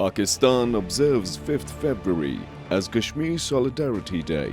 Pakistan observes 5th February as Kashmir Solidarity Day,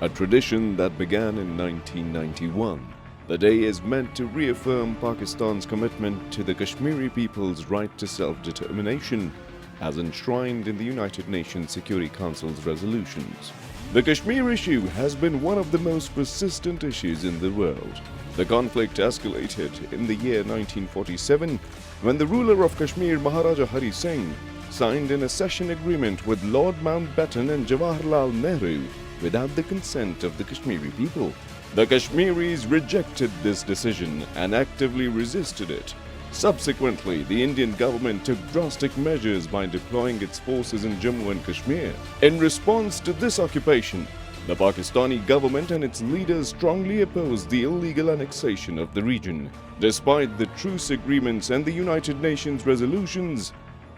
a tradition that began in 1991. The day is meant to reaffirm Pakistan's commitment to the Kashmiri people's right to self-determination as enshrined in the United Nations Security Council's resolutions. The Kashmir issue has been one of the most persistent issues in the world. The conflict escalated in the year 1947 when the ruler of Kashmir, Maharaja Hari Singh, signed an accession agreement with Lord Mountbatten and Jawaharlal Nehru without the consent of the Kashmiri people. The Kashmiris rejected this decision and actively resisted it. Subsequently, the Indian government took drastic measures by deploying its forces in Jammu and Kashmir. In response to this occupation, the Pakistani government and its leaders strongly opposed the illegal annexation of the region. Despite the truce agreements and the United Nations resolutions,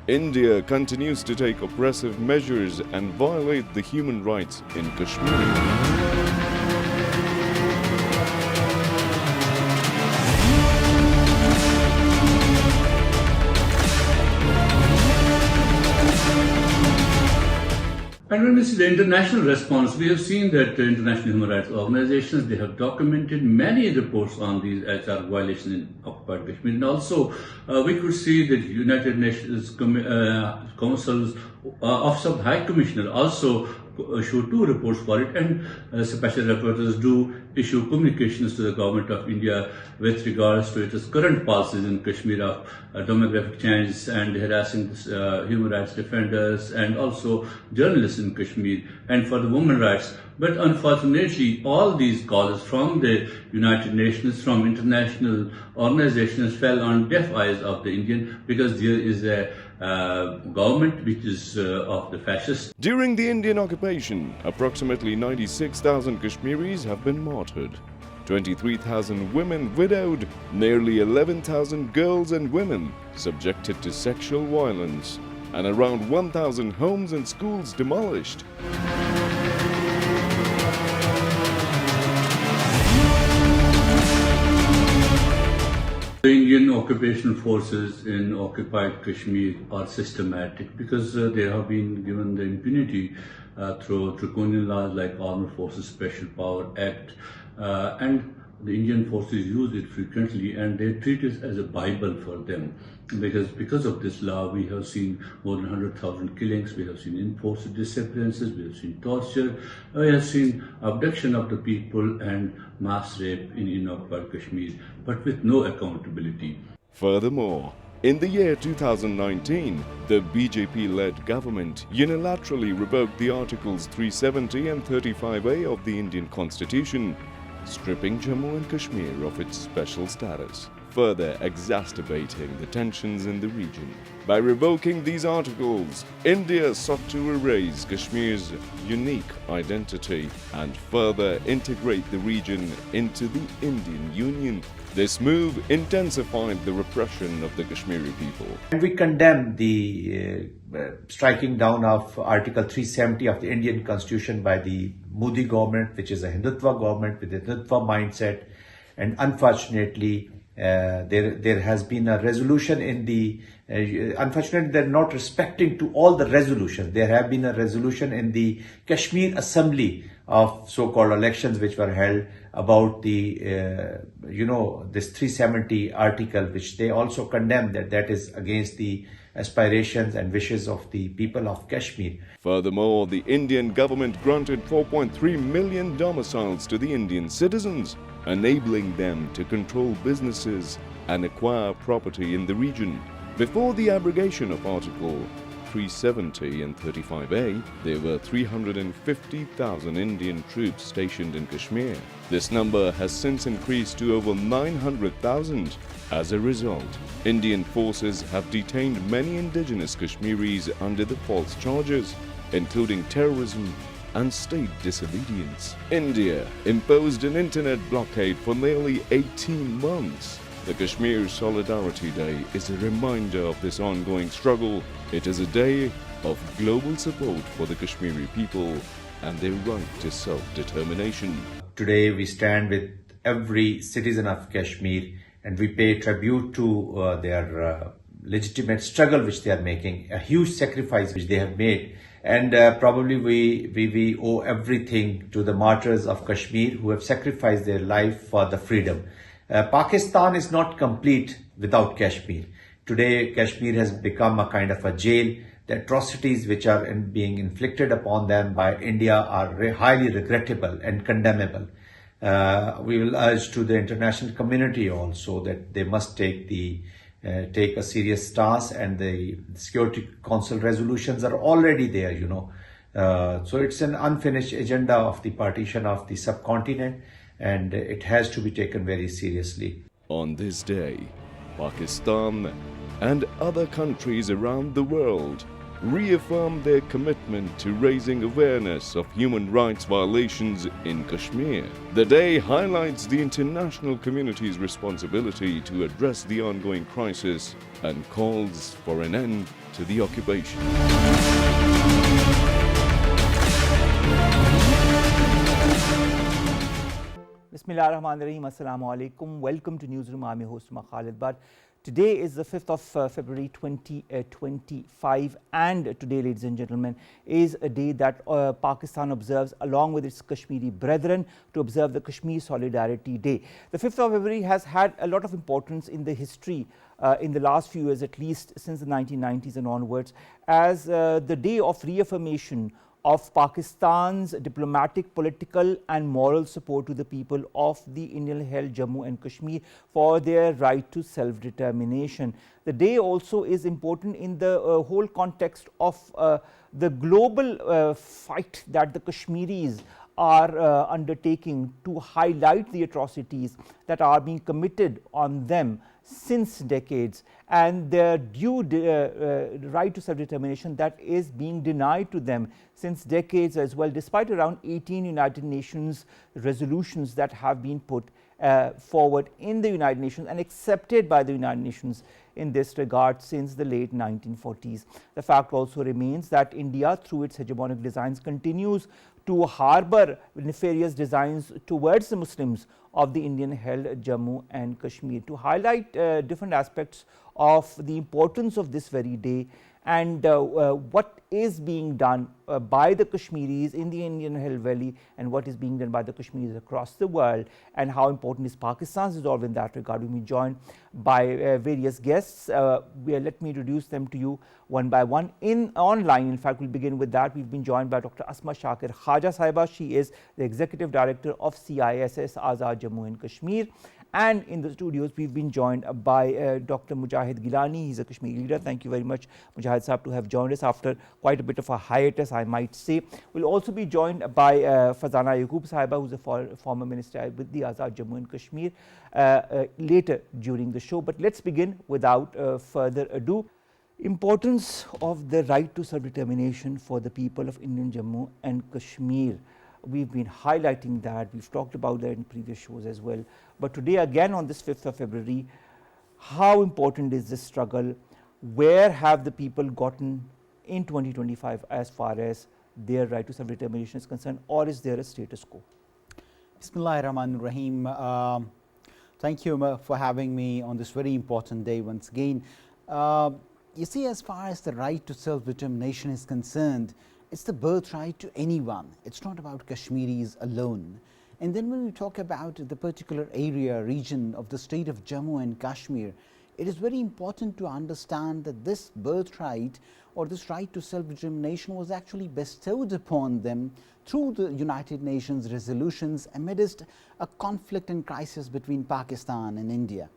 India continues to take oppressive measures and violate the human rights in Kashmir. And when we see the international response, we have seen that the international human rights organizations, they have documented many reports on these HR violations in occupied Kashmir. And also, we could see that United Nations Council's Office of High Commissioner also issued 2 reports for it, and special rapporteurs do issue communications to the government of India with regards to its current policies in Kashmir of demographic change and harassing human rights defenders and also journalists in Kashmir, and for the women's rights. But unfortunately, all these calls from the United Nations, from international organizations, fell on deaf eyes of the Indian, because there is a government which is of the fascists. During the Indian occupation, approximately 96,000 Kashmiris have been martyred, 23,000 women widowed, nearly 11,000 girls and women subjected to sexual violence, and around 1,000 homes and schools demolished. The Indian occupation forces in occupied Kashmir are systematic because they have been given the impunity through draconian laws like Armed Forces Special Power Act, and the Indian forces use it frequently, and they treat it as a Bible for them. Because of this law, we have seen more than 100,000 killings, we have seen enforced disappearances, we have seen torture, we have seen abduction of the people and mass rape in occupied Kashmir, but with no accountability. Furthermore, in the year 2019, the BJP-led government unilaterally revoked the Articles 370 and 35A of the Indian Constitution, stripping Jammu and Kashmir of its special status, further exacerbating the tensions in the region. By revoking these articles, India sought to erase Kashmir's unique identity and further integrate the region into the Indian Union. This move intensified the repression of the Kashmiri people. And we condemn the striking down of Article 370 of the Indian Constitution by the Modi government, which is a Hindutva government with a Hindutva mindset. And unfortunately, there has been a resolution in the, unfortunately they're not respecting to all the resolutions. There have been a resolution in the Kashmir Assembly of so-called elections which were held about the, this 370 article, which they also condemn that is against the aspirations and wishes of the people of Kashmir. Furthermore, the Indian government granted 4.3 million domiciles to the Indian citizens, enabling them to control businesses and acquire property in the region. Before the abrogation of Article 370 and 35A, there were 350,000 Indian troops stationed in Kashmir. This number has since increased to over 900,000. As a result, Indian forces have detained many indigenous Kashmiris under the false charges, including terrorism and state disobedience. India imposed an internet blockade for nearly 18 months. The Kashmir Solidarity Day is a reminder of this ongoing struggle. It is a day of global support for the Kashmiri people and their right to self-determination. Today we stand with every citizen of Kashmir and we pay tribute to their legitimate struggle which they are making, a huge sacrifice which they have made. And probably we owe everything to the martyrs of Kashmir who have sacrificed their life for the freedom. Pakistan is not complete without Kashmir. Today, Kashmir has become a kind of a jail. The atrocities which are being inflicted upon them by India are highly regrettable and condemnable. We will urge to the international community also that they must take a serious stance, and the Security Council resolutions are already there, So it's an unfinished agenda of the partition of the subcontinent, and it has to be taken very seriously. On this day, Pakistan and other countries around the world reaffirm their commitment to raising awareness of human rights violations in Kashmir. The day highlights the international community's responsibility to address the ongoing crisis and calls for an end to the occupation. Bismillahirrahmanirrahim. Assalamu alaikum. Welcome to Newsroom. I'm your host, Khalid. But today is the 5th of February 2025, and today, ladies and gentlemen, is a day that Pakistan observes along with its Kashmiri brethren to observe the Kashmir Solidarity Day. The 5th of February has had a lot of importance in the history in the last few years, at least since the 1990s and onwards, as the day of reaffirmation of Pakistan's diplomatic, political and moral support to the people of the Indian-held Jammu and Kashmir for their right to self-determination. The day also is important in the whole context of the global fight that the Kashmiris are undertaking to highlight the atrocities that are being committed on them since decades, and their due right to self-determination that is being denied to them since decades as well, despite around 18 United Nations resolutions that have been put forward in the United Nations and accepted by the United Nations in this regard since the late 1940s. The fact also remains that India, through its hegemonic designs, continues to harbor nefarious designs towards the Muslims of the Indian-held Jammu and Kashmir. To highlight different aspects of the importance of this very day and what is being done by the Kashmiris in the Indian-held valley and what is being done by the Kashmiris across the world, and how important is Pakistan's resolve in that regard, we will be joined by various guests. Let me introduce them to you one by one. Online, in fact, we'll begin with that. We've been joined by Dr. Asma Shakir Khawaja Sahiba. She is the Executive Director of CISS Azad Jammu and Kashmir. And in the studios, we've been joined by Dr. Mujahid Gilani. He's a Kashmiri leader. Thank you very much, Mujahid Sahib, to have joined us after quite a bit of a hiatus, I might say. We'll also be joined by Farzana Yaqoob Sahiba, who's a former minister with the Azad Jammu and Kashmir, later during the show. But let's begin without further ado. Importance of the right to self-determination for the people of Indian Jammu and Kashmir. We've been highlighting that. We've talked about that in previous shows as well. But today, again, on this 5th of February, how important is this struggle? Where have the people gotten in 2025 as far as their right to self-determination is concerned, or is there a status quo? Bismillahirrahmanirrahim. Thank you for having me on this very important day once again. You see, as far as the right to self-determination is concerned, it's the birthright to anyone. It's not about Kashmiris alone. And then when we talk about the particular area, region of the state of Jammu and Kashmir, it is very important to understand that this birthright or this right to self-determination was actually bestowed upon them through the United Nations resolutions amidst a conflict and crisis between Pakistan and India.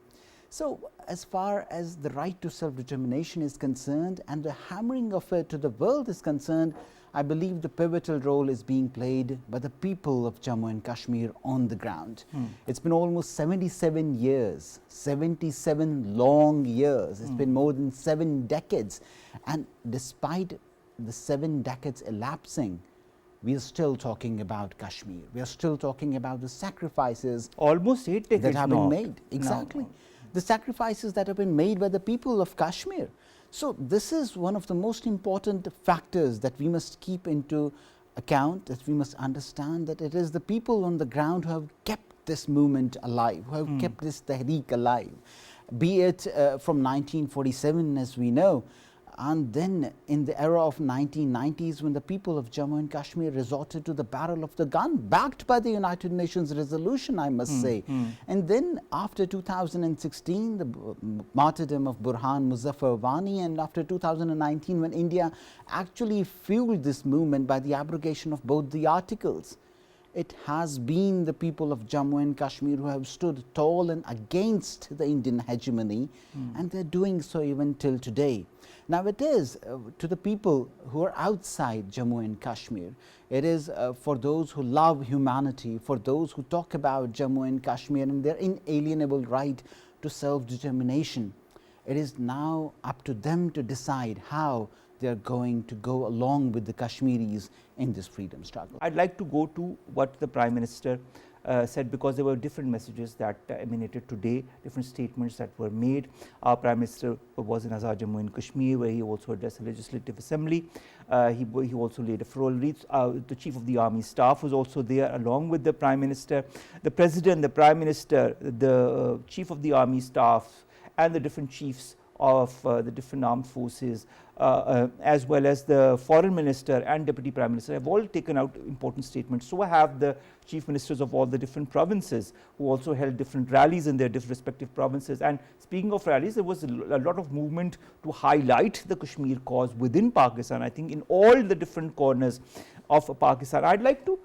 So as far as the right to self-determination is concerned and the hammering of it to the world is concerned, I believe the pivotal role is being played by the people of Jammu and Kashmir on the ground. It's been almost 77 years, 77 long years. It's been more than 7 decades. And despite the 7 decades elapsing, we are still talking about Kashmir. We are still talking about the sacrifices almost 8 decades that have been now. made. Exactly. The sacrifices that have been made by the people of Kashmir. So this is one of the most important factors that we must keep into account, that we must understand that it is the people on the ground who have kept this movement alive, who have kept this tahreek alive. be it from 1947, as we know, and then in the era of 1990s, when the people of Jammu and Kashmir resorted to the barrel of the gun, backed by the United Nations resolution, I must say. And then after 2016, the martyrdom of Burhan Muzaffar Wani, and after 2019, when India actually fueled this movement by the abrogation of both the articles. It has been the people of Jammu and Kashmir who have stood tall and against the Indian hegemony, and they're doing so even till today. Now it is to the people who are outside Jammu and Kashmir, it is for those who love humanity, for those who talk about Jammu and Kashmir and their inalienable right to self-determination. It is now up to them to decide how they are going to go along with the Kashmiris in this freedom struggle. I'd like to go to what the Prime Minister said, because there were different messages that emanated today, different statements that were made. Our Prime Minister was in Azad Jammu and Kashmir, where he also addressed the Legislative Assembly. He also laid a floral wreath. The Chief of the Army Staff was also there along with the Prime Minister. The President, the Prime Minister, the Chief of the Army Staff and the different chiefs of the different armed forces, as well as the Foreign Minister and Deputy Prime Minister, have all taken out important statements. So have the Chief Ministers of all the different provinces, who also held different rallies in their respective provinces. And speaking of rallies, there was a lot of movement to highlight the Kashmir cause within Pakistan, I think in all the different corners of Pakistan. I'd like to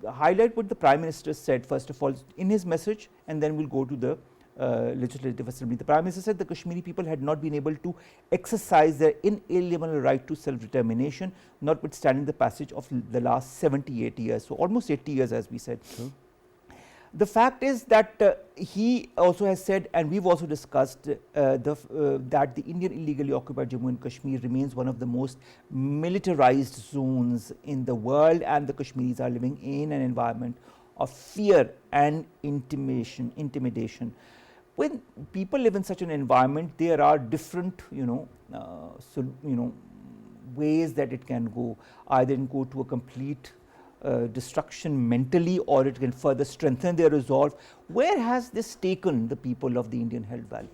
highlight what the Prime Minister said, first of all, in his message, and then we'll go to the Legislative Assembly. The Prime Minister said the Kashmiri people had not been able to exercise their inalienable right to self-determination, notwithstanding the passage of the last 78 years, so almost 80 years, as we said. The fact is that he also has said, and we've also discussed, that the Indian illegally occupied Jammu and Kashmir remains one of the most militarized zones in the world, and the Kashmiris are living in an environment of fear and intimidation. When people live in such an environment, there are different, ways that it can go. Either it can go to a complete destruction mentally, or it can further strengthen their resolve. Where has this taken the people of the Indian held valley?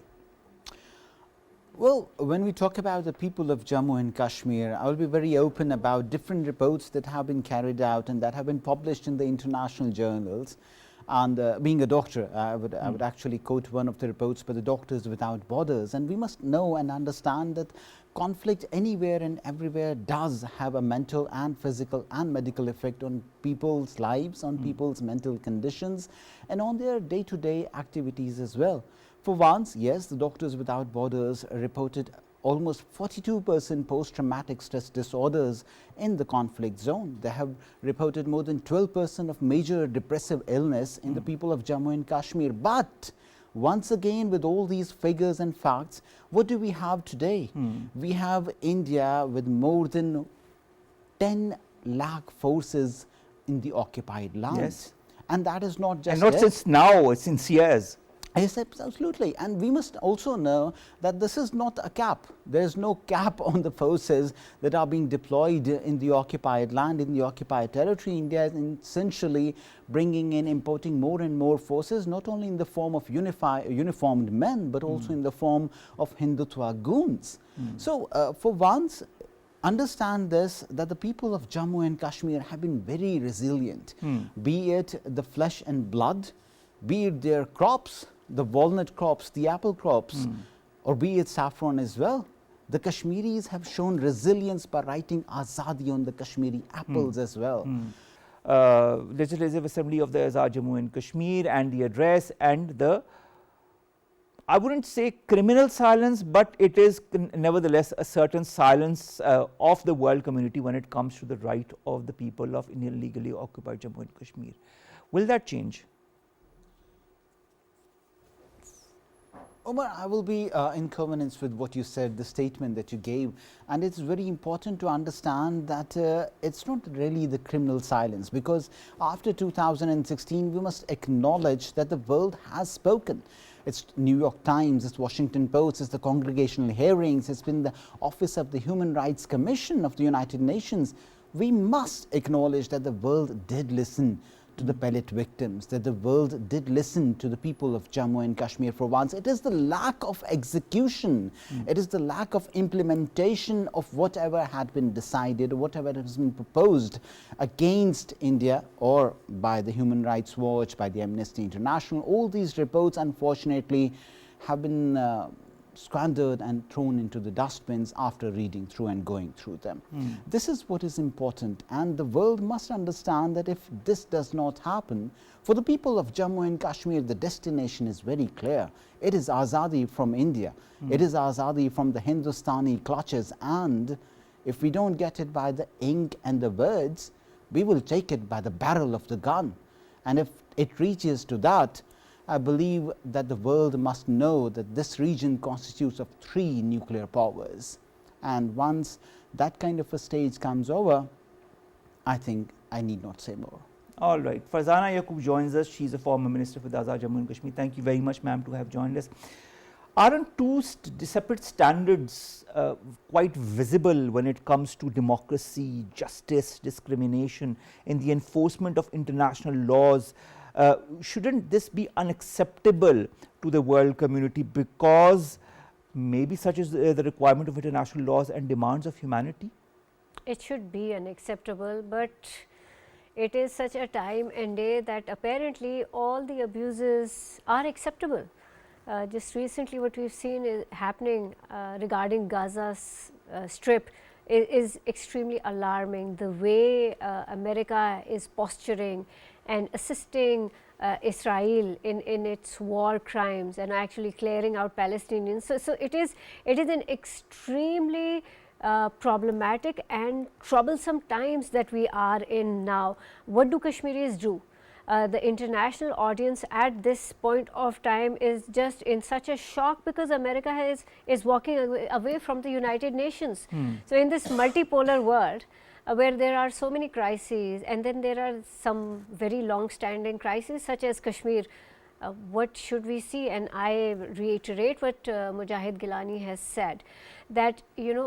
Well, when we talk about the people of Jammu and Kashmir, I will be very open about different reports that have been carried out and that have been published in the international journals. And being a doctor, I would actually quote one of the reports by the Doctors Without Borders. And we must know and understand that conflict anywhere and everywhere does have a mental and physical and medical effect on people's lives, on people's mental conditions, and on their day-to-day activities as well. For once, yes, the Doctors Without Borders reported almost 42% post-traumatic stress disorders in the conflict zone. They have reported more than 12% of major depressive illness in the people of Jammu and Kashmir. But once again, with all these figures and facts, what do we have today? We have India with more than 10 lakh forces in the occupied land. Yes. And that is not just and not since now, it's since years. Yes, absolutely. And we must also know that this is not a cap. There is no cap on the forces that are being deployed in the occupied land, in the occupied territory. India is essentially bringing in, importing more and more forces, not only in the form of uniformed men, but also in the form of Hindutva goons. So, for once, understand this, that the people of Jammu and Kashmir have been very resilient, be it the flesh and blood, be it their crops, the walnut crops, the apple crops, or be it saffron as well. The Kashmiris have shown resilience by writing Azadi on the Kashmiri apples as well. Legislative Assembly of the Azad Jammu and Kashmir, and the address, and the, I wouldn't say criminal silence, but it is nevertheless a certain silence of the world community when it comes to the right of the people of Indian illegally occupied Jammu and Kashmir. Will that change? Omar, I will be in covenants with what you said, the statement that you gave, and it's very important to understand that it's not really the criminal silence, because after 2016 we must acknowledge that the world has spoken. It's New York Times, it's Washington Post, it's the congregational hearings, it's been the Office of the Human Rights Commission of the United Nations. We must acknowledge that the world did listen to the pellet victims, that the world did listen to the people of Jammu and Kashmir for once. It is the lack of execution, it is the lack of implementation of whatever had been decided, whatever has been proposed against India, or by the Human Rights Watch, by the Amnesty International. All these reports unfortunately have been squandered and thrown into the dustbins after reading through and going through them. This is what is important, and the world must understand that if this does not happen, for the people of Jammu and Kashmir, the destination is very clear. It is Azadi from India. It is Azadi from the Hindustani clutches, and if we don't get it by the ink and the words, we will take it by the barrel of the gun. And if it reaches to that, I believe that the world must know that this region constitutes of 3 nuclear powers, and once that kind of a stage comes over, I think I need not say more. All right, Farzana Yaqoob joins us. She is a former Minister for the Azad Jammu and Kashmir. Thank you very much, ma'am, to have joined us. Aren't two separate standards quite visible when it comes to democracy, justice, discrimination in the enforcement of international laws? Shouldn't this be unacceptable to the world community, because maybe such is the requirement of international laws and demands of humanity? It should be unacceptable, but it is such a time and day that apparently all the abuses are acceptable. Just recently what we have seen is happening regarding Gaza's strip is extremely alarming. The way America is posturing and assisting Israel in its war crimes and actually clearing out Palestinians. So it is an extremely problematic and troublesome times that we are in now. What do Kashmiris do? The international audience at this point of time is just in such a shock, because America is walking away from the United Nations. So in this multipolar world, where there are so many crises, and then there are some very long standing crises such as Kashmir, what should we see? And I reiterate what Mujahid Gilani has said, that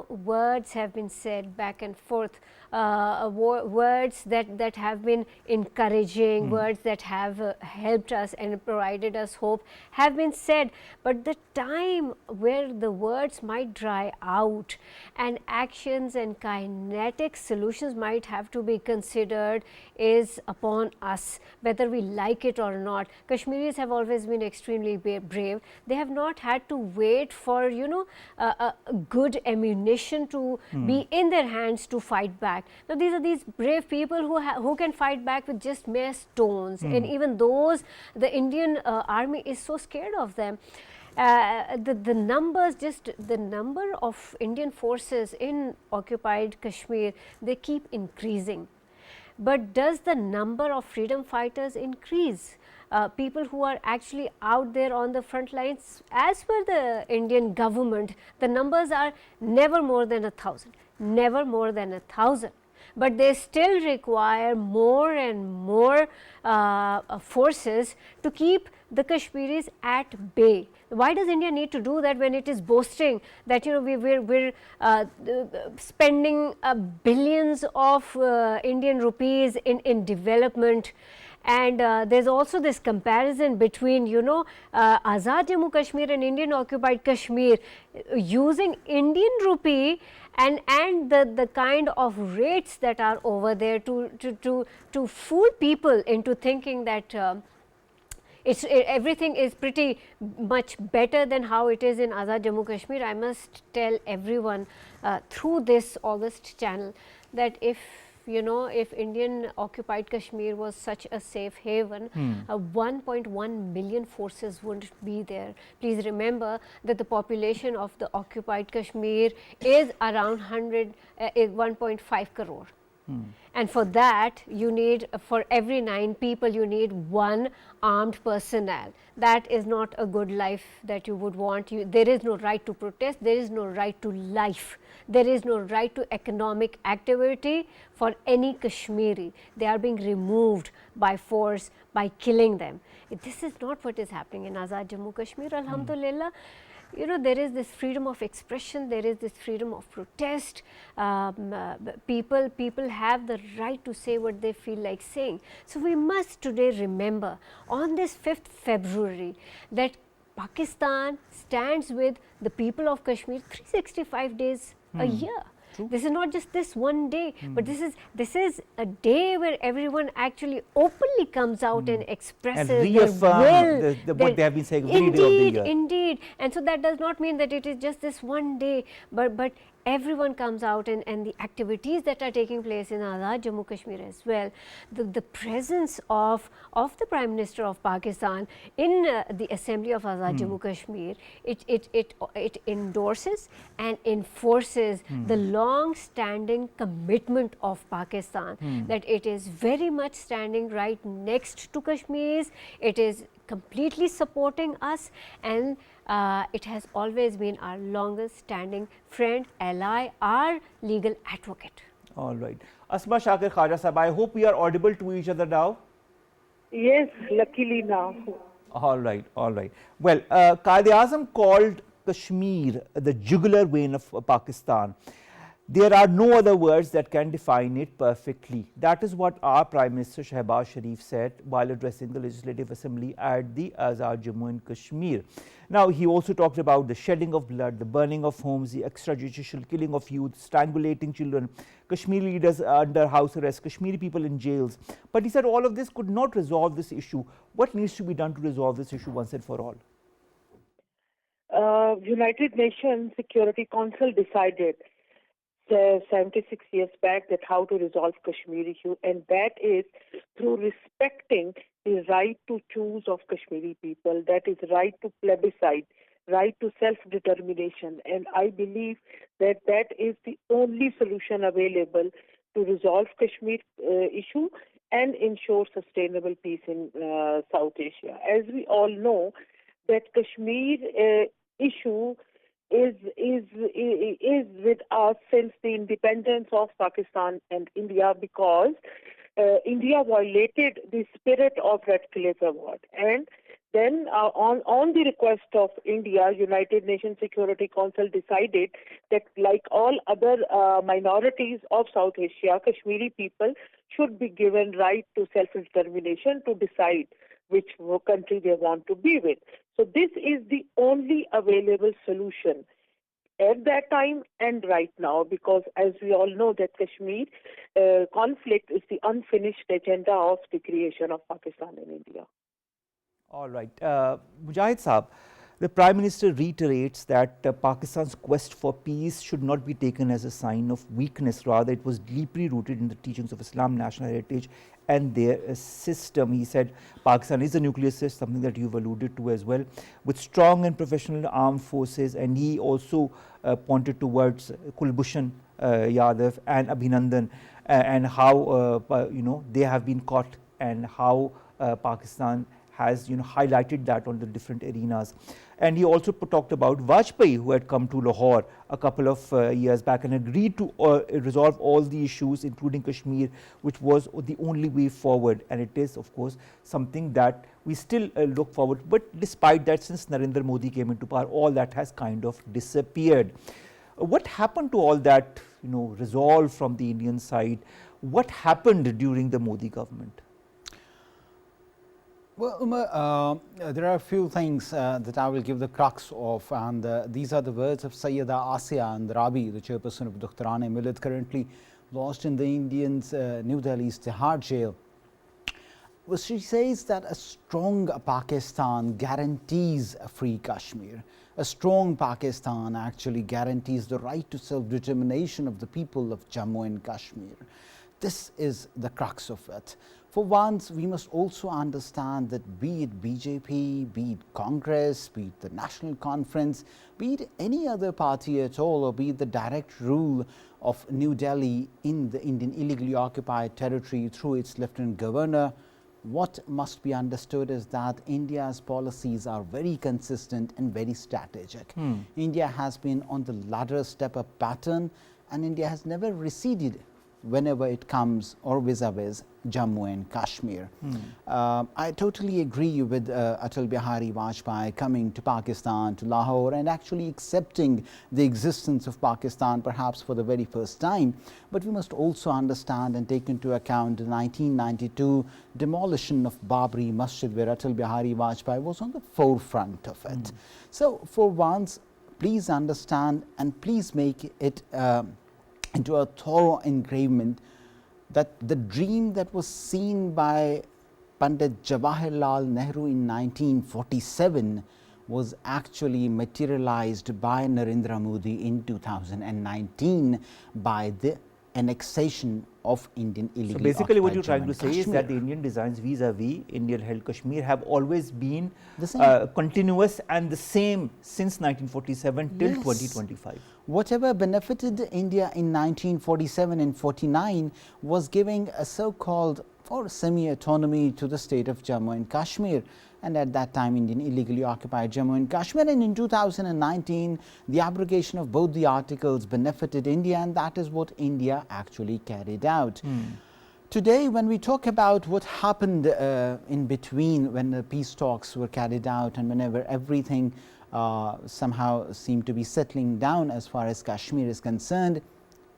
words have been said back and forth, words that have been encouraging, words that have helped us and provided us hope have been said, but the time where the words might dry out and actions and kinetic solutions might have to be considered is upon us, whether we like it or not. Kashmiris have always been extremely brave. They have not had to wait for good ammunition to be in their hands to fight back. Now these are these brave people who can fight back with just mere stones, and even those, the Indian army is so scared of them. The numbers, just the number of Indian forces in occupied Kashmir, they keep increasing. But does the number of freedom fighters increase? People who are actually out there on the front lines, as per the Indian government, the numbers are never more than 1,000, never more than 1,000. But they still require more and more forces to keep the Kashmiris at bay. Why does India need to do that when it is boasting that we're spending billions of Indian rupees in development? And there's also this comparison between Azad Jammu Kashmir and Indian occupied Kashmir, using Indian rupee and the kind of rates that are over there to fool people into thinking that everything is pretty much better than how it is in Azad Jammu Kashmir. I must tell everyone through this August channel that if Indian occupied Kashmir was such a safe haven, 1.1 million forces wouldn't be there. Please remember that the population of the occupied Kashmir is around 1.5 crore. And for that, you need, for every 9 people, you need 1 armed personnel. That is not a good life that you would want. There is no right to protest, there is no right to life, there is no right to economic activity for any Kashmiri. They are being removed by force, by killing them. This is not what is happening in Azad Jammu Kashmir, alhamdulillah. you know, there is this freedom of expression, there is this freedom of protest. People have the right to say what they feel like saying. So we must today remember on this 5th February that Pakistan stands with the people of Kashmir 365 days a year. This is not just this one day, but this is a day where everyone actually openly comes out and expresses and reaffirm their will, what they have been saying every day of the year. Indeed, and so that does not mean that it is just this one day, but everyone comes out, and the activities that are taking place in Azad Jammu Kashmir as well. The presence of the Prime Minister of Pakistan in the Assembly of Azad Jammu Kashmir, it endorses and enforces the long-standing commitment of Pakistan that it is very much standing right next to Kashmiris. It is completely supporting us, and it has always been our longest standing friend, ally, our legal advocate. All right. Asma, Shakir, Khawaja Sahib, I hope we are audible to each other now. Yes, luckily now. All right, all right. Well, Quaid-e-Azam called Kashmir the jugular vein of Pakistan. There are no other words that can define it perfectly. That is what our Prime Minister Shehbaz Sharif said while addressing the Legislative Assembly at the Azad Jammu and Kashmir. Now, he also talked about the shedding of blood, the burning of homes, the extrajudicial killing of youth, strangulating children, Kashmiri leaders under house arrest, Kashmiri people in jails. But he said all of this could not resolve this issue. What needs to be done to resolve this issue once and for all? United Nations Security Council decided 76 years back that how to resolve Kashmir issue, and that is through respecting the right to choose of Kashmiri people, that is right to plebiscite, right to self-determination, and I believe that that is the only solution available to resolve Kashmir issue and ensure sustainable peace in South Asia. As we all know, that Kashmir issue is with us since the independence of Pakistan and India, because India violated the spirit of Radcliffe Award, and then on the request of India, United Nations Security Council decided that like all other minorities of South Asia, Kashmiri people should be given right to self-determination to decide which country they want to be with. So this is the only available solution at that time and right now, because as we all know that Kashmir conflict is the unfinished agenda of the creation of Pakistan and India. All right. Mujahid Saab, the Prime Minister reiterates that Pakistan's quest for peace should not be taken as a sign of weakness. Rather, it was deeply rooted in the teachings of Islam, national heritage and their system. He said Pakistan is a nuclear system, something that you've alluded to as well, with strong and professional armed forces. And he also pointed towards Kulbhushan Yadav and Abhinandan and how they have been caught, and how Pakistan has highlighted that on the different arenas. And he also talked about Vajpayee, who had come to Lahore a couple of years back and agreed to resolve all the issues, including Kashmir, which was the only way forward. And it is, of course, something that we still look forward to. But despite that, since Narendra Modi came into power, all that has kind of disappeared. What happened to all that, resolve from the Indian side? What happened during the Modi government? Well, Umar, there are a few things that I will give the crux of, and these are the words of Sayyida Asiya and Rabi, the chairperson of Duktarane Millet, currently lost in the Indians' New Delhi's Tihar jail. Well, she says that a strong Pakistan guarantees a free Kashmir. A strong Pakistan actually guarantees the right to self-determination of the people of Jammu and Kashmir. This is the crux of it. For once, we must also understand that be it BJP, be it Congress, be it the National Conference, be it any other party at all, or be it the direct rule of New Delhi in the Indian illegally occupied territory through its Lieutenant Governor, what must be understood is that India's policies are very consistent and very strategic. India has been on the ladder step up pattern, and India has never receded whenever it comes or vis-a-vis Jammu and Kashmir. I totally agree with Atal Bihari Vajpayee coming to Pakistan, to Lahore, and actually accepting the existence of Pakistan perhaps for the very first time. But we must also understand and take into account the 1992 demolition of Babri Masjid, where Atal Bihari Vajpayee was on the forefront of it. So for once, please understand and please make it into a thorough engravement that the dream that was seen by Pandit Jawaharlal Nehru in 1947 was actually materialized by Narendra Modi in 2019 by the annexation of Indian illegally. So basically what you're occupied trying to Jammu and say is that the Kashmir. Indian designs vis-a-vis Indian held Kashmir have always been The same. continuous and the same since 1947 till Yes. 2025. Whatever benefited India in 1947 and 49 was giving a so-called or semi-autonomy to the state of Jammu and Kashmir, and at that time Indian illegally occupied Jammu and Kashmir, and in 2019 the abrogation of both the articles benefited India, and that is what India actually carried out. Today, when we talk about what happened in between when the peace talks were carried out and whenever everything somehow seemed to be settling down as far as Kashmir is concerned,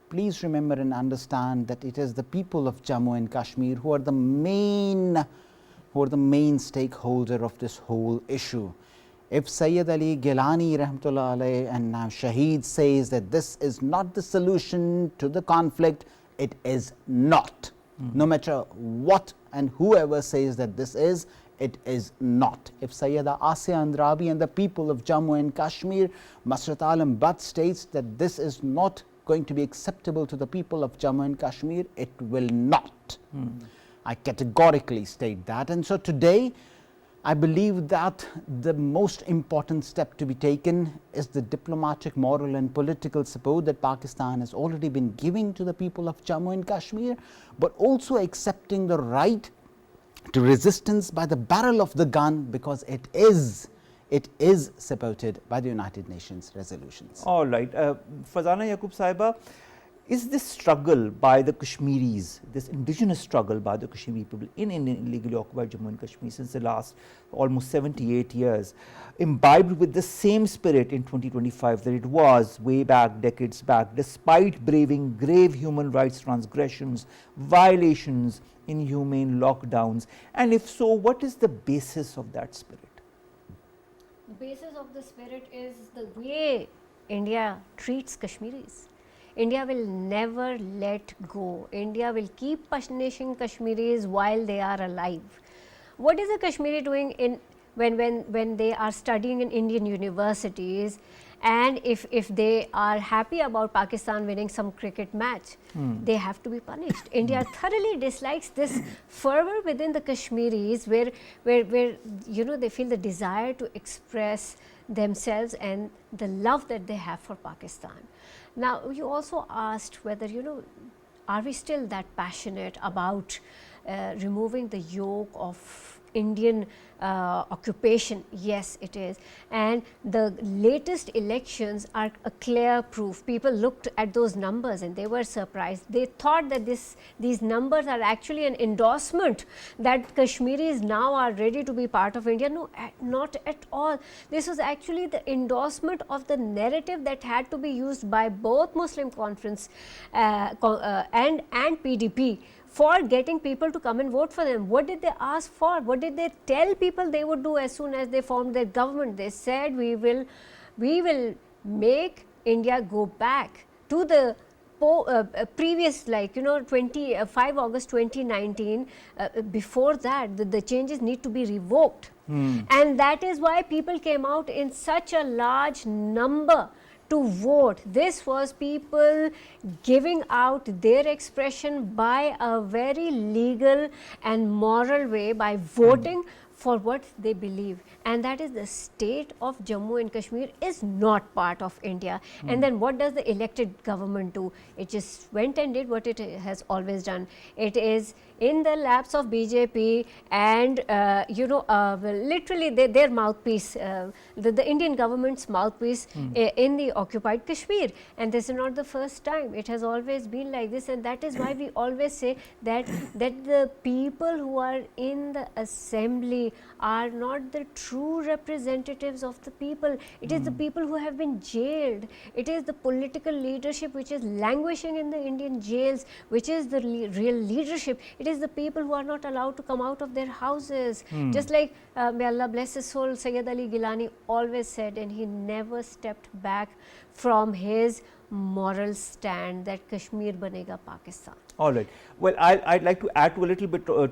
please remember and understand that it is the people of Jammu and Kashmir who are the main stakeholder of this whole issue. If Syed Ali Gilani rahmatullah alayhi and now Shahid says that this is not the solution to the conflict, it is not. No matter what and whoever says that this is, it is not. If Sayyida Asya Andrabi and the people of Jammu and Kashmir, Masrat Alam Butt states that this is not going to be acceptable to the people of Jammu and Kashmir, it will not. I categorically state that. And so today, I believe that the most important step to be taken is the diplomatic, moral and political support that Pakistan has already been giving to the people of Jammu and Kashmir, but also accepting the right to resistance by the barrel of the gun, because it is supported by the United Nations resolutions. All right. Farzana Yaqoob Sahiba, is this struggle by the Kashmiris, this indigenous struggle by the Kashmiri people in Indian illegally occupied Jammu and Kashmir since the last almost 78 years, imbibed with the same spirit in 2025 that it was way back, decades back, despite braving grave human rights transgressions, violations, inhumane lockdowns? And if so, what is the basis of that spirit? The basis of the spirit is the way India treats Kashmiris. India will never let go. India will keep punishing Kashmiris while they are alive. What is a Kashmiri doing when they are studying in Indian universities, and if they are happy about Pakistan winning some cricket match, they have to be punished. India thoroughly dislikes this fervor within the Kashmiris where they feel the desire to express themselves and the love that they have for Pakistan. Now, you also asked whether, are we still that passionate about removing the yoke of Indian occupation? Yes, it is. And the latest elections are a clear proof. People looked at those numbers and they were surprised. They thought that these numbers are actually an endorsement that Kashmiris now are ready to be part of India. No, not at all. This was actually the endorsement of the narrative that had to be used by both Muslim Conference and PDP for getting people to come and vote for them. What did they ask for? What did they tell people they would do as soon as they formed their government? They said, we will make India go back to the previous, 5 August 2019, before that, the changes need to be revoked. And that is why people came out in such a large number to vote. This was people giving out their expression by a very legal and moral way by voting for what they believe, and that is the state of Jammu and Kashmir is not part of India. And then what does the elected government do? It just went and did what it has always done. It is in the laps of BJP and literally their mouthpiece, the Indian government's mouthpiece in the occupied Kashmir. And this is not the first time. It has always been like this, and that is why we always say that the people who are in the assembly are not the true representatives of the people. It is the people who have been jailed. It is the political leadership which is languishing in the Indian jails, which is the real leadership. It is the people who are not allowed to come out of their houses. Just like, may Allah bless his soul, Syed Ali Gilani always said, and he never stepped back from his moral stand, that Kashmir banega Pakistan. All right. Well, I'd like to add to a little bit to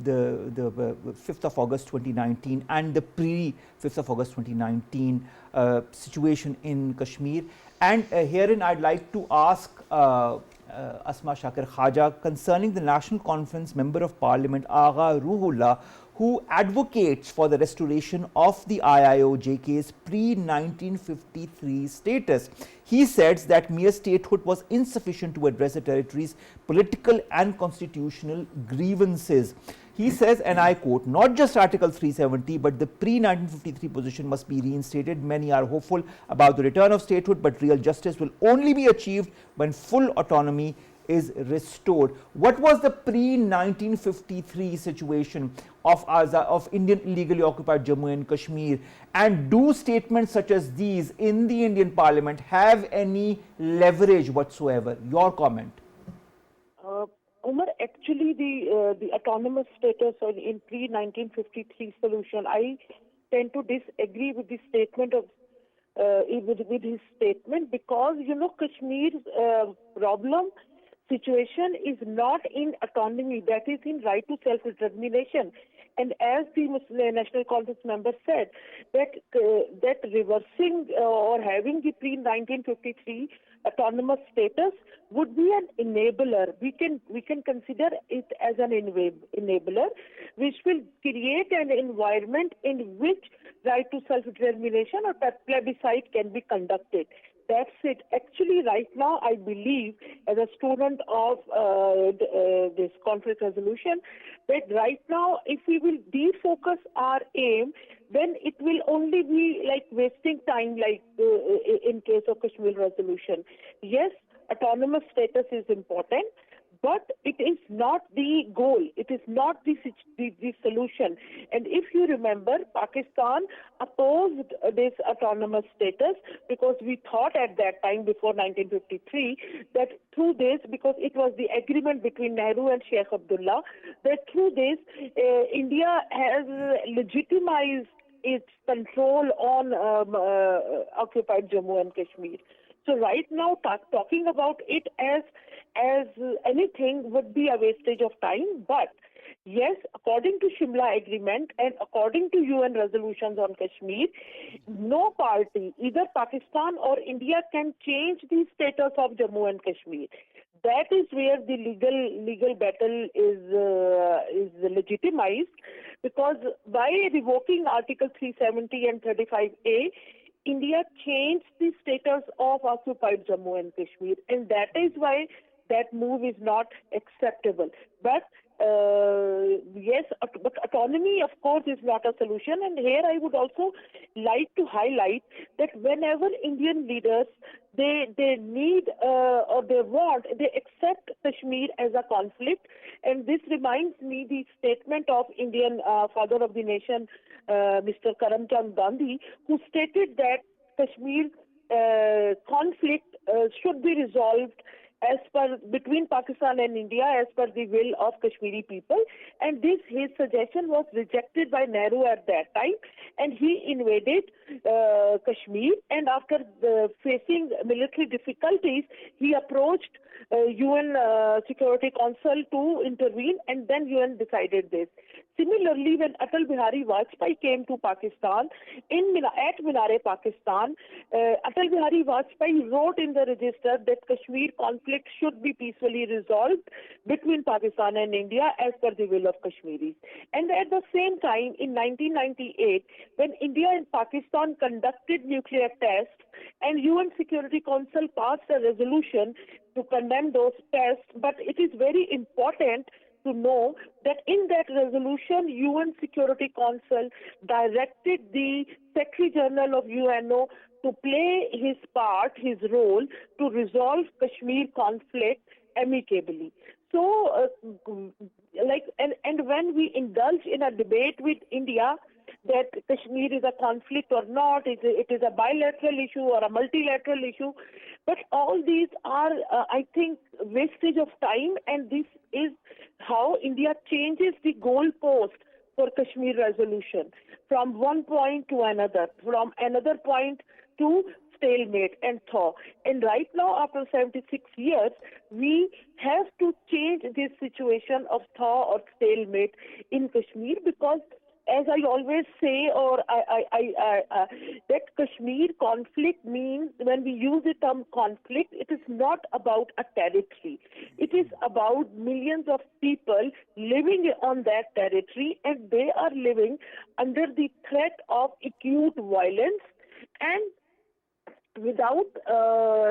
the 5th of August 2019 and the pre-5th of August 2019 situation in Kashmir. And herein I'd like to ask Asma Shakir Khawaja concerning the National Conference Member of Parliament Agha Ruhullah, who advocates for the restoration of the IIO-JK's pre-1953 status. He says that mere statehood was insufficient to address the territory's political and constitutional grievances. He says, and I quote, not just Article 370, but the pre-1953 position must be reinstated. Many are hopeful about the return of statehood, but real justice will only be achieved when full autonomy is restored. What was the pre-1953 situation of Indian illegally occupied Jammu and Kashmir? And do statements such as these in the Indian Parliament have any leverage whatsoever? Your comment. Umar, actually the autonomous status in pre-1953 solution, I tend to disagree with the statement of with his statement, because Kashmir's problem situation is not in autonomy, that is in right to self-determination. And as the Muslim National Conference member said, that reversing or having the pre-1953 autonomous status would be an enabler. We can consider it as an enabler, which will create an environment in which right to self-determination or plebiscite can be conducted. That's it. Actually, right now, I believe, as a student of this conflict resolution, that right now, if we will defocus our aim, then it will only be like wasting time, like in case of Kashmir resolution. Yes, autonomous status is important, but it is not the goal. It is not the solution. And if you remember, Pakistan opposed this autonomous status because we thought at that time, before 1953, that through this, because it was the agreement between Nehru and Sheikh Abdullah, that through this, India has legitimized its control on occupied Jammu and Kashmir. So right now, talking about it as anything would be a wastage of time. But yes, according to Shimla Agreement and according to UN resolutions on Kashmir, no party, either Pakistan or India, can change the status of Jammu and Kashmir. That is where the legal battle is legitimized, because by revoking Article 370 and 35A, India changed the status of occupied Jammu and Kashmir, and that is why that move is not acceptable. But yes, but autonomy, of course, is not a solution. And here I would also like to highlight that whenever Indian leaders they need or they accept Kashmir as a conflict, and this reminds me the statement of Indian father of the nation, Mr. Karamchand Gandhi, who stated that Kashmir conflict should be resolved as per between Pakistan and India as per the will of Kashmiri people, and his suggestion was rejected by Nehru at that time, and he invaded Kashmir, and after facing military difficulties, he approached UN Security Council to intervene, and then UN decided this. Similarly, when Atal Bihari Vajpayee came to Pakistan, at Minare-Pakistan, Atal Bihari Vajpayee wrote in the register that Kashmir conflict should be peacefully resolved between Pakistan and India as per the will of Kashmiris. And at the same time, in 1998, when India and Pakistan conducted nuclear tests, and UN Security Council passed a resolution to condemn those tests, but it is very important to know that in that resolution, UN Security Council directed the Secretary General of UNO to play his part, his role, to resolve Kashmir conflict amicably. So, and when we indulge in a debate with India that Kashmir is a conflict or not, it is a bilateral issue or a multilateral issue, but all these are, I think, wastage of time, and this is how India changes the goalpost for Kashmir resolution from one point to another, from another point to stalemate and thaw. And right now, after 76 years, we have to change this situation of thaw or stalemate in Kashmir, because as I always say, or that Kashmir conflict means, when we use the term conflict, it is not about a territory. It is about millions of people living on that territory, and they are living under the threat of acute violence and without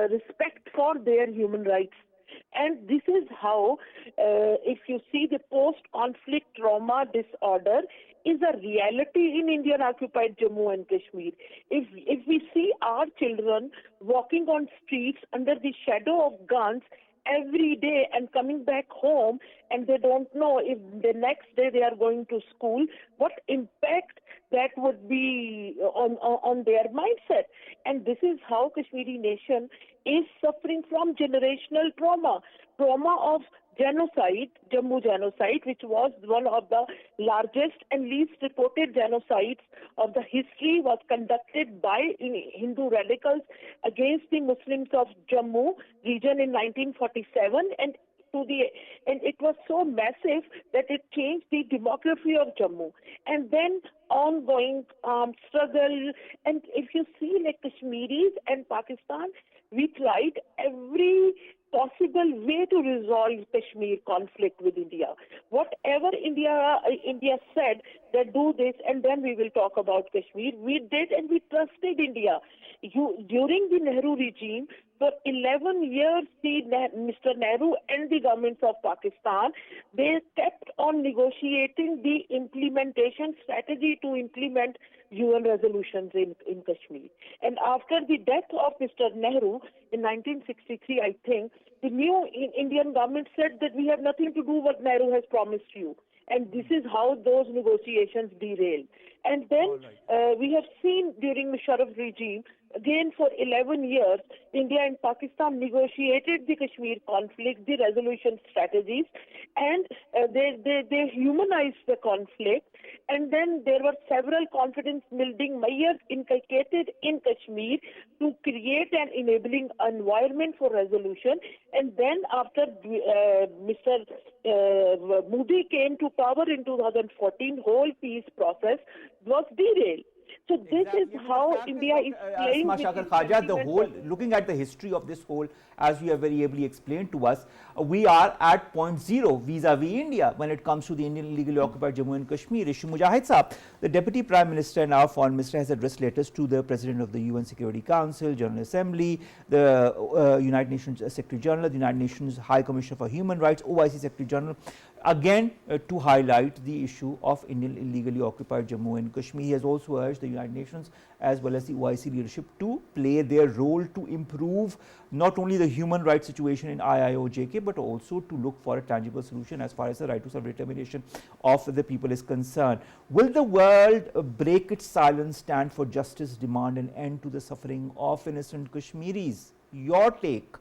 respect for their human rights. And this is how, if you see, the post-conflict trauma disorder is a reality in Indian-occupied Jammu and Kashmir. If we see our children walking on streets under the shadow of guns every day and coming back home, and they don't know if the next day they are going to school, what impact that would be on their mindset. And this is how Kashmiri nation is suffering from generational trauma of genocide, Jammu genocide, which was one of the largest and least reported genocides of the history, was conducted by Hindu radicals against the Muslims of Jammu region in 1947, and it was so massive that it changed the demography of Jammu. And then ongoing struggle, and if you see, like Kashmiris and Pakistan, we tried every possible way to resolve Kashmir conflict with India. Whatever India said that do this and then we will talk about Kashmir, we did, and we trusted India. During the Nehru regime, for 11 years, Mr. Nehru and the governments of Pakistan, they kept on negotiating the implementation strategy to implement UN resolutions in Kashmir. And after the death of Mr. Nehru in 1963, I think, the new Indian government said that we have nothing to do what Nehru has promised you. And this is how those negotiations derailed. And then we have seen during Musharraf regime, again for 11 years, India and Pakistan negotiated the Kashmir conflict, the resolution strategies, and they humanized the conflict. And then there were several confidence-building measures inculcated in Kashmir to create an enabling environment for resolution. And then after Mr. Modi came to power in 2014, whole peace process was derailed. So this is how India is playing with Khawaja, the whole, looking at the history of this whole, as you have very ably explained to us, we are at point zero vis-a-vis India when it comes to the Indian illegally occupied Jammu and Kashmir issue. Mujahid Saab, the Deputy Prime Minister and our Foreign Minister has addressed letters to the President of the UN Security Council, General Assembly, the United Nations Secretary General, the United Nations High Commissioner for Human Rights, OIC Secretary General, again to highlight the issue of Indian illegally occupied Jammu and Kashmir. He has also urged the United Nations as well as the OIC leadership to play their role to improve not only the human rights situation in IIOJK but also to look for a tangible solution as far as the right to self-determination of the people is concerned. Will the world break its silence, stand for justice, demand an end to the suffering of innocent Kashmiris? Your take.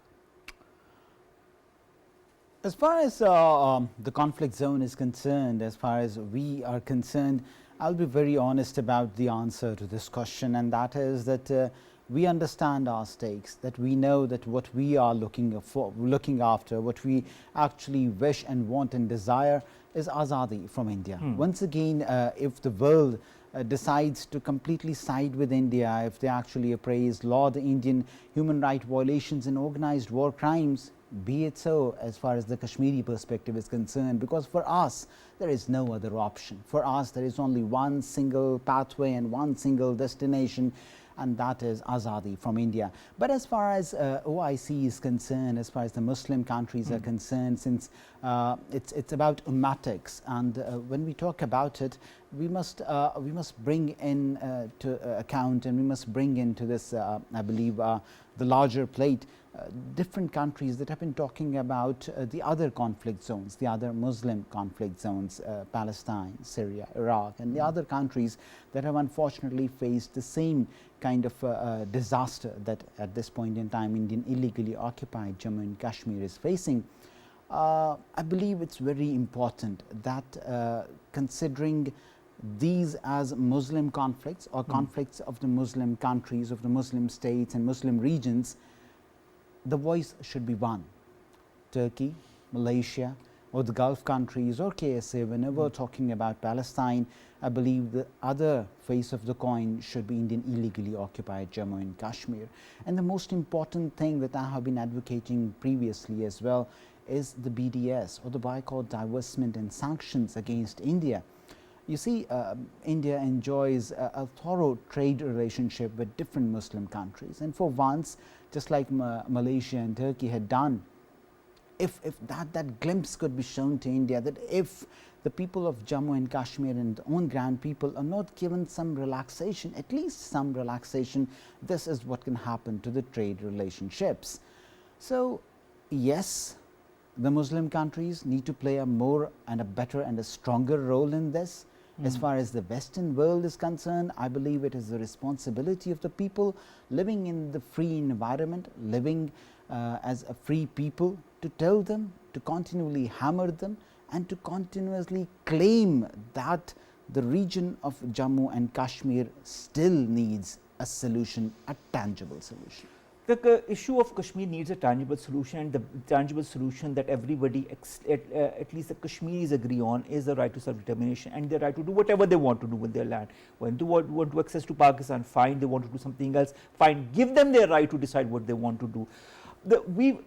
As far as the conflict zone is concerned, as far as we are concerned, I'll be very honest about the answer to this question, and that is that we understand our stakes, that we know that what we are looking after, what we actually wish and want and desire is azadi from India. Once again, if the world decides to completely side with India, if they actually appraise law, the Indian human rights violations and organized war crimes, be it so as far as the Kashmiri perspective is concerned, because for us there is no other option. For us there is only one single pathway and one single destination, and that is azadi from India. But as far as OIC is concerned, as far as the Muslim countries are concerned, since it's about ummatics, and when we talk about it, we must bring in to account, and we must bring into this I believe the larger plate different countries that have been talking about the other conflict zones, the other Muslim conflict zones, Palestine, Syria, Iraq, and the other countries that have unfortunately faced the same kind of disaster that at this point in time Indian illegally occupied Jammu and Kashmir is facing. I believe it's very important that considering these as Muslim conflicts or conflicts of the Muslim countries, of the Muslim states and Muslim regions, the voice should be one. Turkey, Malaysia, or the Gulf countries, or KSA, whenever talking about Palestine, I believe the other face of the coin should be Indian illegally occupied Jammu and Kashmir. And the most important thing that I have been advocating previously as well is the BDS, or the boycott, divestment and sanctions against India. You see, India enjoys a thorough trade relationship with different Muslim countries, and for once, just like Malaysia and Turkey had done, if that glimpse could be shown to India, that if the people of Jammu and Kashmir and their own grand people are not given some relaxation, at least some relaxation, this is what can happen to the trade relationships. So yes, the Muslim countries need to play a more and a better and a stronger role in this. As far as the Western world is concerned, I believe it is the responsibility of the people living in the free environment, living as a free people, to tell them, to continually hammer them, and to continuously claim that the region of Jammu and Kashmir still needs a solution, a tangible solution. The issue of Kashmir needs a tangible solution, and the tangible solution that everybody, at least the Kashmiris, agree on is the right to self-determination and the right to do whatever they want to do with their land. When they want to access to Pakistan, fine. They want to do something else, fine. Give them their right to decide what they want to do. We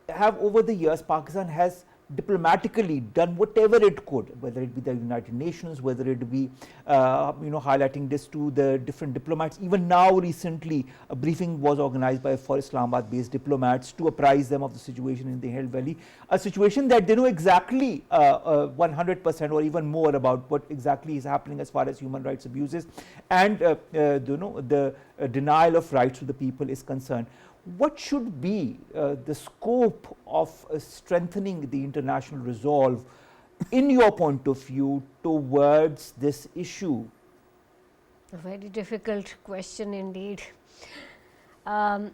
have over the years, Pakistan has diplomatically done whatever it could, whether it be the United Nations, whether it be highlighting this to the different diplomats. Even now recently a briefing was organized by 4 Islamabad based diplomats to apprise them of the situation in the Hill Valley, a situation that they know exactly 100% or even more about what exactly is happening as far as human rights abuses and the denial of rights to the people is concerned. What should be the scope of strengthening the international resolve in your point of view towards this issue? A very difficult question indeed. We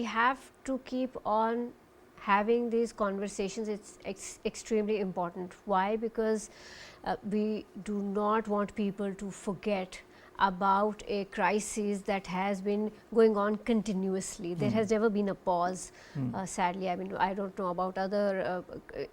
have to keep on having these conversations. It's extremely important. Why? Because we do not want people to forget about a crisis that has been going on continuously. There has never been a pause, sadly. I mean, I don't know about other,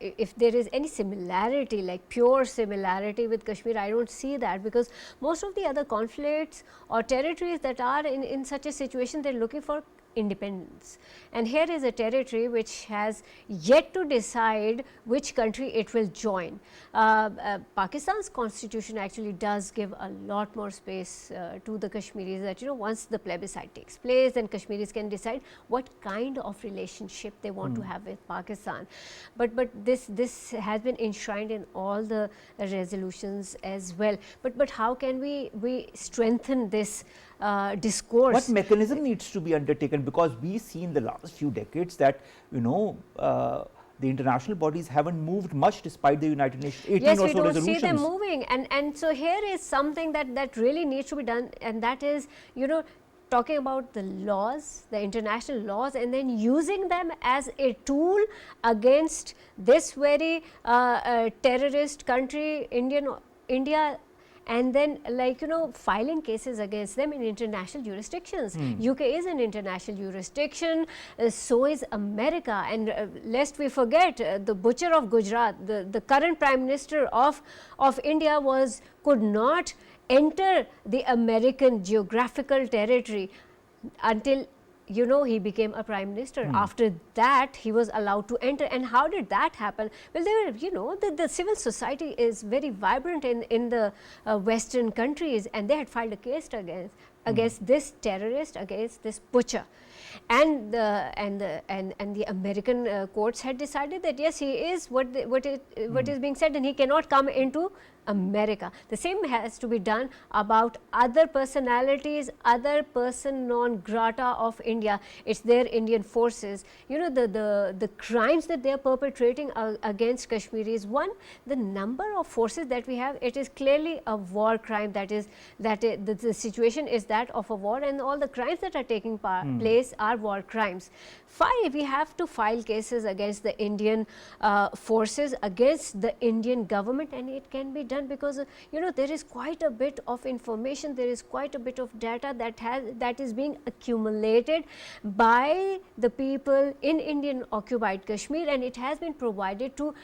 if there is any similarity, like pure similarity with Kashmir, I don't see that, because most of the other conflicts or territories that are in such a situation, they're looking for independence. And here is a territory which has yet to decide which country it will join. Pakistan's constitution actually does give a lot more space to the Kashmiris, that once the plebiscite takes place, then Kashmiris can decide what kind of relationship they want to have with Pakistan. But this has been enshrined in all the resolutions as well. But how can we strengthen this discourse? What mechanism needs to be undertaken? Because we see in the last few decades that the international bodies haven't moved much despite the United Nations 18 yes, or we so don't resolutions. see them moving, and so here is something that really needs to be done, and that is talking about the laws, the international laws, and then using them as a tool against this very terrorist country, India, and then filing cases against them in international jurisdictions. UK is an international jurisdiction, so is America, and lest we forget, the butcher of Gujarat, the current Prime Minister of India could not enter the American geographical territory until he became a Prime Minister. After that, he was allowed to enter. And how did that happen? Well, there were, the civil society is very vibrant in the Western countries, and they had filed a case against this terrorist, against this butcher. And the American courts had decided that yes, he is what is being said, and he cannot come into America. The same has to be done about other personalities, other person non grata of India. It's their Indian forces. The crimes that they are perpetrating against Kashmiris. One, the number of forces that we have, it is clearly a war crime. The situation is that of a war, and all the crimes that are taking place are war crimes. 5, we have to file cases against the Indian forces, against the Indian government, and it can be done because there is quite a bit of information, there is quite a bit of data that is being accumulated by the people in Indian occupied Kashmir, and it has been provided to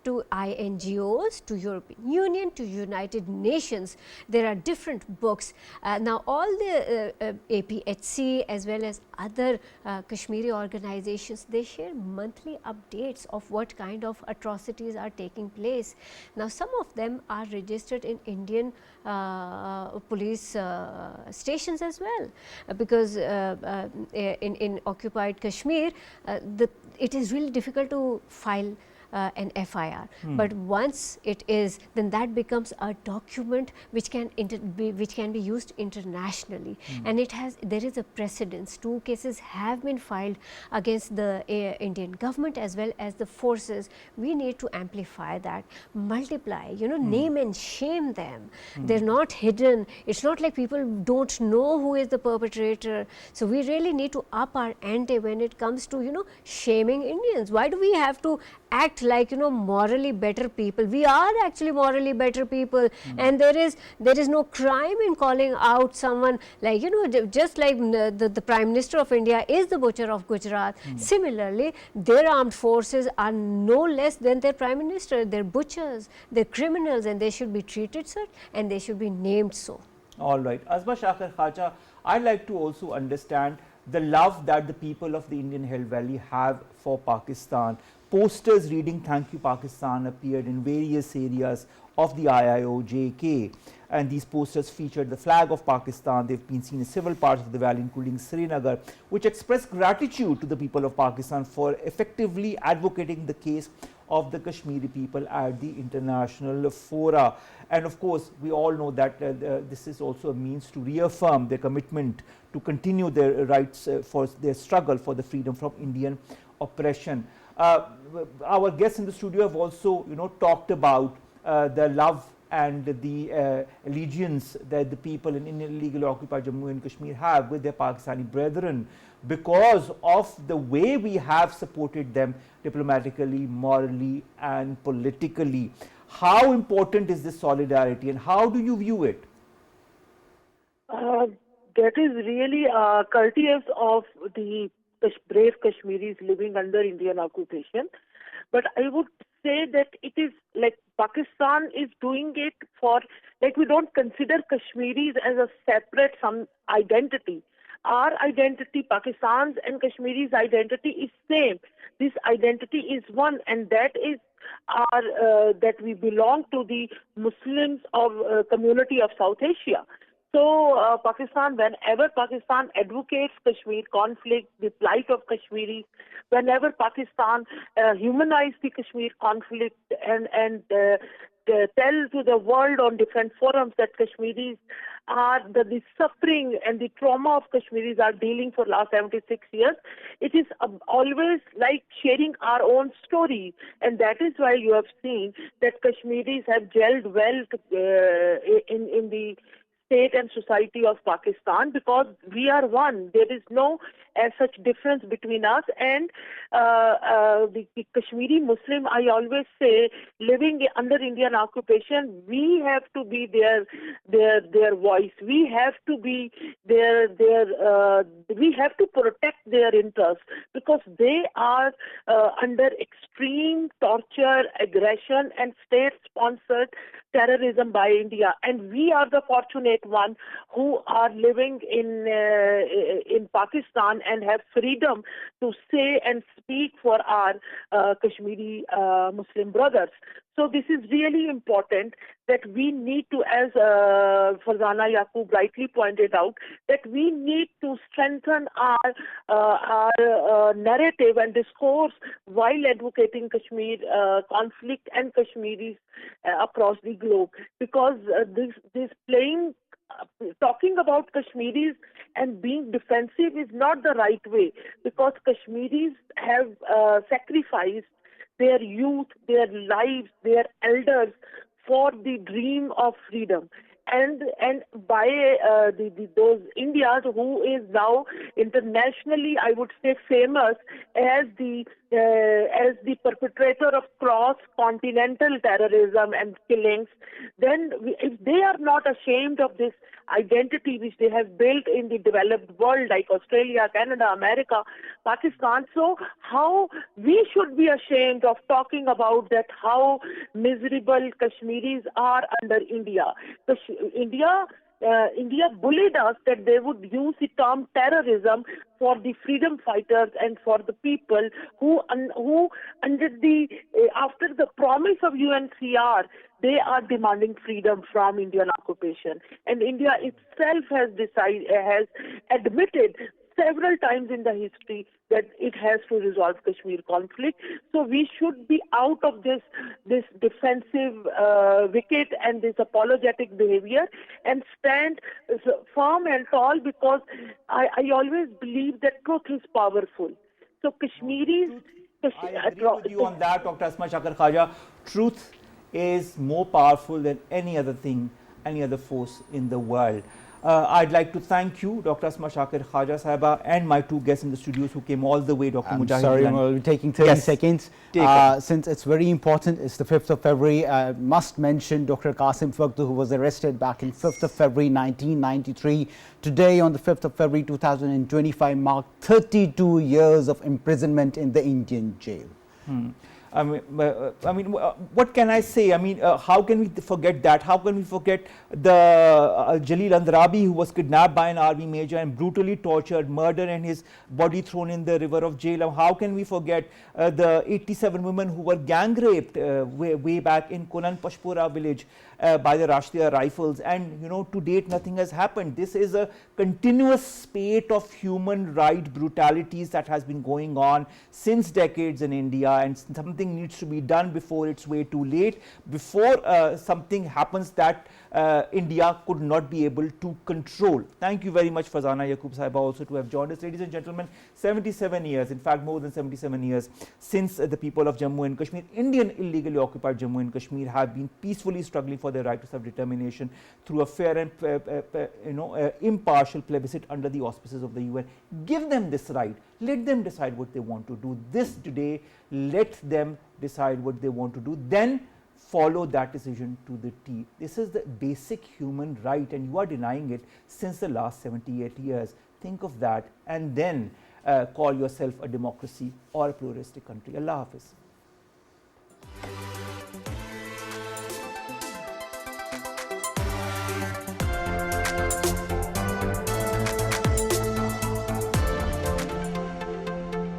INGOs, to European Union, to United Nations. There are different books. Now all the APHC as well as other Kashmiri organizations, they share monthly updates of what kind of atrocities are taking place. Now some of them are registered in Indian police stations as well, because in occupied Kashmir it is really difficult to file an FIR, but once it is, then that becomes a document which can be used internationally, and there is a precedence. 2 cases have been filed against the Indian government as well as the forces. We need to amplify that, multiply, name and shame them. They're not hidden. It's not like people don't know who is the perpetrator. So we really need to up our ante when it comes to shaming Indians. Why do we have to act like morally better people? We are actually morally better people, and there is no crime in calling out someone like just like the Prime Minister of India is the butcher of Gujarat. Similarly, their armed forces are no less than their Prime Minister. They're butchers, they're criminals, and they should be treated such, and they should be named so. All right, Asma, Shakir, Khawaja, I'd like to also understand the love that the people of the Indian Hill Valley have for Pakistan. Posters reading "Thank you Pakistan" appeared in various areas of the IIOJK, and these posters featured the flag of Pakistan. They've been seen in several parts of the valley, including Srinagar, which express gratitude to the people of Pakistan for effectively advocating the case of the Kashmiri people at the international fora. And of course, we all know that this is also a means to reaffirm their commitment to continue their rights for their struggle for the freedom from Indian oppression. Our guests in the studio have also, talked about the love and the allegiance that the people in illegally occupied Jammu and Kashmir have with their Pakistani brethren, because of the way we have supported them diplomatically, morally, and politically. How important is this solidarity, and how do you view it? That is really courteous of the brave Kashmiris living under Indian occupation. But I would say that it is like Pakistan is doing it for, like, we don't consider Kashmiris as a separate some identity. Our identity, Pakistan's and Kashmiri's identity is same. This identity is one, and that is our that we belong to the Muslims of community of South Asia. So Pakistan, whenever Pakistan advocates Kashmir conflict, the plight of Kashmiris, whenever Pakistan humanizes the Kashmir conflict and tell to the world on different forums that Kashmiris are the suffering and the trauma of Kashmiris are dealing for last 76 years, it is always like sharing our own story, and that is why you have seen that Kashmiris have gelled well in the state and society of Pakistan, because we are one. There is no as such difference between us and the Kashmiri Muslim. I always say, living under Indian occupation, we have to be their voice. We have to be we have to protect their interests, because they are under extreme torture, aggression, and state-sponsored terrorism by India, and we are the fortunate one who are living in Pakistan and have freedom to say and speak for our Kashmiri Muslim brothers. So this is really important that we need to, as Farzana Yaqoob rightly pointed out, that we need to strengthen our narrative and discourse while advocating Kashmir conflict and Kashmiris across the globe, because this talking about Kashmiris and being defensive is not the right way, because Kashmiris have sacrificed their youth, their lives, their elders for the dream of freedom. And by those Indians who is now internationally, I would say, famous as the perpetrator of cross-continental terrorism and killings, then if they are not ashamed of this identity which they have built in the developed world like Australia, Canada, America, Pakistan, so how we should be ashamed of talking about that, how miserable Kashmiris are under India. India bullied us that they would use the term terrorism for the freedom fighters and for the people who under after the promise of UNCR, they are demanding freedom from Indian occupation. And India itself has admitted several times in the history that it has to resolve Kashmir conflict. So we should be out of this defensive wicket and this apologetic behavior and stand firm and tall, because I always believe that truth is powerful. So Kashmiris... I agree with you on that, Dr. Asma Shakir Khawaja. Truth is more powerful than any other thing, any other force in the world. I'd like to thank you, Dr. Asma Shakir Khawaja Sahiba, and my two guests in the studios who came all the way, Dr. Mujahid. Sorry, we'll be taking 30 seconds. Since it's very important, it's the 5th of February. I must mention Dr. Qasim Fakhdu, who was arrested back in 5th of February 1993. Today, on the 5th of February 2025, marked 32 years of imprisonment in the Indian jail. I mean, what can I say? I mean, how can we forget that? How can we forget the Jalil Andrabi, who was kidnapped by an army major and brutally tortured, murdered, and his body thrown in the river of Jhelum? How can we forget the 87 women who were gang raped way back in Kunan Pashpura village by the Rashtriya Rifles? And to date, nothing has happened. This is a continuous spate of human right brutalities that has been going on since decades in India, and something needs to be done before it's way too late, before something happens that India could not be able to control. Thank you very much, Farzana Yaqoob Sahiba, also to have joined us. Ladies and gentlemen, 77 years, in fact more than 77 years since the people of Jammu and Kashmir, Indian illegally occupied Jammu and Kashmir, have been peacefully struggling for their right to self-determination through a fair and impartial plebiscite under the auspices of the UN. Give them this right. Let them decide what they want to do. This today, let them decide what they want to do. Then follow that decision to the T. This is the basic human right, and you are denying it since the last 78 years. Think of that, and then call yourself a democracy or a pluralistic country. Allah Hafiz.